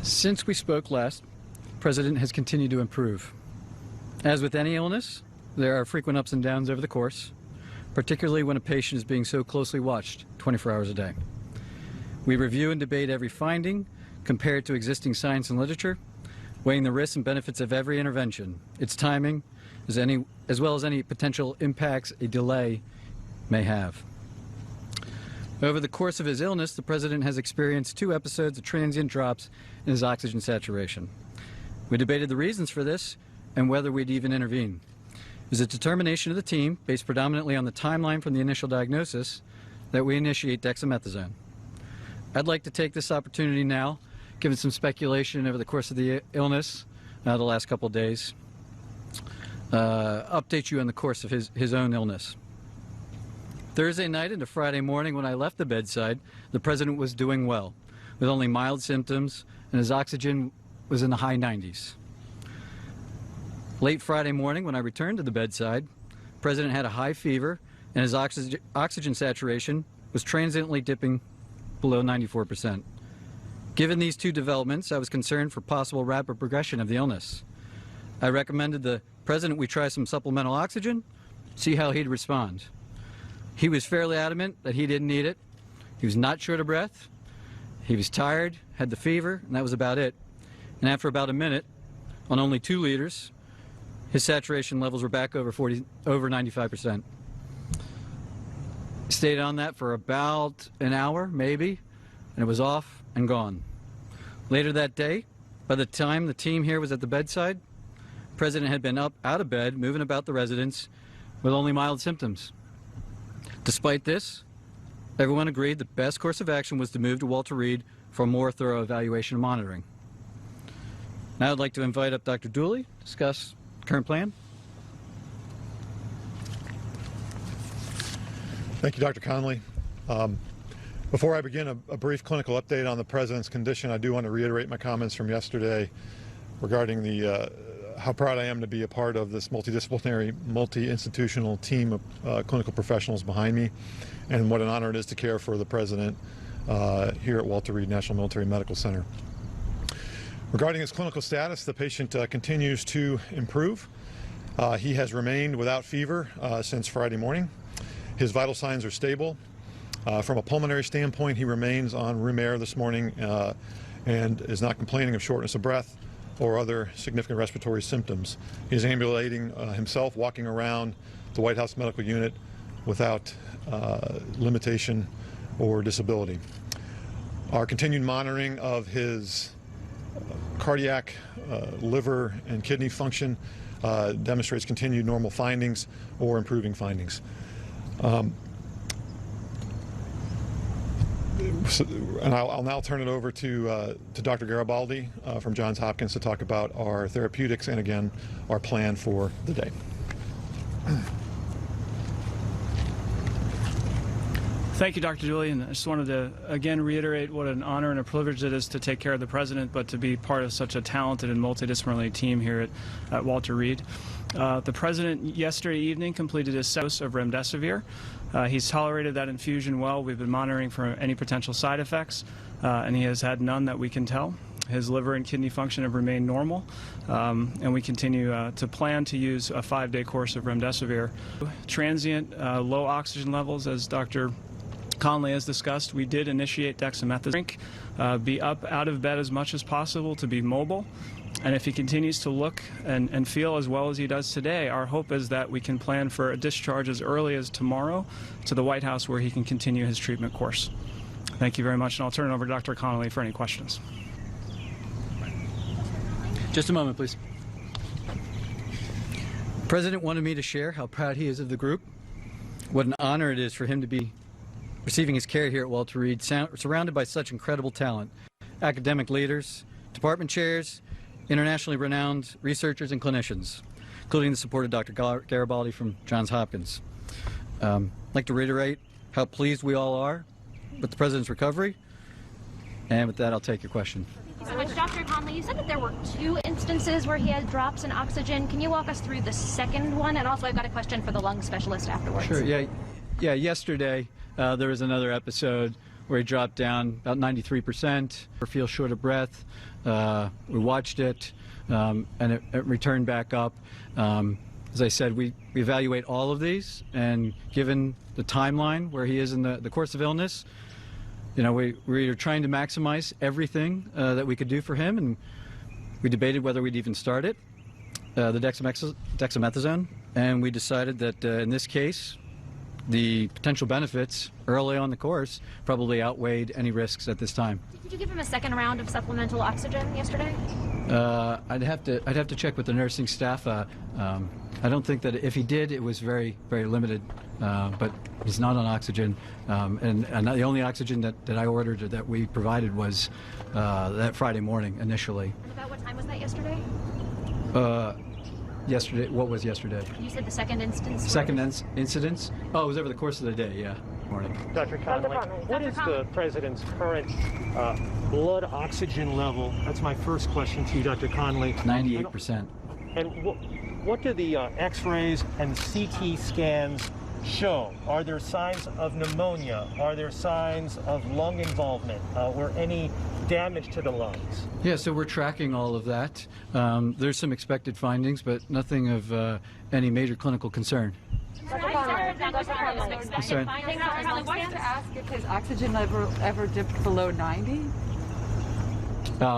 Since we spoke last, the President has continued to improve. As with any illness, there are frequent ups and downs over the course, particularly when a patient is being so closely watched 24 hours a day. We review and debate every finding, compare it to existing science and literature, weighing the risks and benefits of every intervention, its timing, as well as any potential impacts a delay may have. Over the course of his illness, the President has experienced 2 episodes of transient drops in his oxygen saturation. We debated the reasons for this and whether we'd even intervene. It was a determination of the team, based predominantly on the timeline from the initial diagnosis, that we initiate dexamethasone. I'd like to take this opportunity now, given some speculation over the course of the illness, the last couple of days, update you on the course of his own illness. Thursday night into Friday morning when I left the bedside, the President was doing well, with only mild symptoms, and his oxygen was in the high 90s. Late Friday morning when I returned to the bedside, the President had a high fever, and his oxygen saturation was transiently dipping below 94%. Given these 2 developments, I was concerned for possible rapid progression of the illness. I recommended the President we try some supplemental oxygen, see how he'd respond. He was fairly adamant that he didn't need it. He was not short of breath. He was tired, had the fever, and that was about it. And after about a minute, on only 2 liters, his saturation levels were back over 95%. Stayed on that for about an hour, maybe, and it was off and gone. Later that day, by the time the team here was at the bedside, the President had been up out of bed, moving about the residence with only mild symptoms. Despite this, everyone agreed the best course of action was to move to Walter Reed for a more thorough evaluation and monitoring. Now I'd like to invite up Dr. Dooley to discuss the current plan. Thank you, Dr. Conley. Before I begin a brief clinical update on the President's condition, I do want to reiterate my comments from yesterday regarding how proud I am to be a part of this multidisciplinary, multi-institutional team of clinical professionals behind me, and what an honor it is to care for the President here at Walter Reed National Military Medical Center. Regarding his clinical status, the patient continues to improve. He has remained without fever since Friday morning. His vital signs are stable. From a pulmonary standpoint, he remains on room air this morning and is not complaining of shortness of breath or other significant respiratory symptoms. He is ambulating himself, walking around the White House Medical Unit without limitation or disability. Our continued monitoring of his cardiac, liver, and kidney function demonstrates continued normal findings or improving findings. And I'll now turn it over to Dr. Garibaldi from Johns Hopkins to talk about our therapeutics and, again, our plan for the day. Thank you, Dr. Dooley, and I just wanted to again reiterate what an honor and a privilege it is to take care of the President, but to be part of such a talented and multidisciplinary team here at Walter Reed. The President yesterday evening completed his dose of remdesivir. He's tolerated that infusion well. We've been monitoring for any potential side effects, and he has had none that we can tell. His liver and kidney function have remained normal, and we continue to plan to use a 5-day course of remdesivir. Transient low oxygen levels, as Dr. Conley has discussed, we did initiate dexamethasone. Be up out of bed as much as possible to be mobile. And if he continues to look and feel as well as he does today, our hope is that we can plan for a discharge as early as tomorrow to the White House, where he can continue his treatment course. Thank you very much, and I'll turn it over to Dr. Conley for any questions. Just a moment, please. The President wanted me to share how proud he is of the group, what an honor it is for him to be receiving his care here at Walter Reed, surrounded by such incredible talent, academic leaders, department chairs, internationally renowned researchers and clinicians, including the support of Dr. Garibaldi from Johns Hopkins. I'd like to reiterate how pleased we all are with the President's recovery, and with that, I'll take your question. So much. Dr. Conley, you said that there were 2 instances where he had drops in oxygen. Can you walk us through the second one? And also, I've got a question for the lung specialist afterwards. Sure, yeah, yesterday there was another episode where he dropped down about 93%, or feel short of breath. We watched it, and it returned back up. As I said, we evaluate all of these, and given the timeline where he is in the course of illness, you know, we are trying to maximize everything that we could do for him, and we debated whether we'd even start it, the dexamethasone, and we decided that in this case, the potential benefits early on the course probably outweighed any risks at this time. Did you give him a second round of supplemental oxygen yesterday? I'd have to check with the nursing staff. I don't think that if he did, it was very limited. But he's not on oxygen, and the only oxygen that I ordered or that we provided was that Friday morning initially. And about what time was that yesterday? Yesterday. What was yesterday? You said the second instance. Second incidence? Oh, it was over the course of the day. Yeah. Morning. Dr. Conley, what is the president's current blood oxygen level? That's my first question to you, Dr. Conley. 98%. And what do the X-rays and CT scans show? Are there signs of pneumonia? Are there signs of lung involvement or any damage to the lungs? Yeah, so we're tracking all of that. There's some expected findings, but nothing of any major clinical concern. I wanted to ask if his oxygen level ever dipped below 90.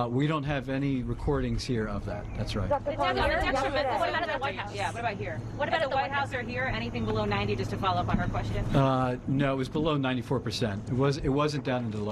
We don't have any recordings here of that. That's right. What about at the White House? Yeah, what about here? What about at the White House or here? Anything below 90, just to follow up on her question? No, it was below 94%. It wasn't down into the low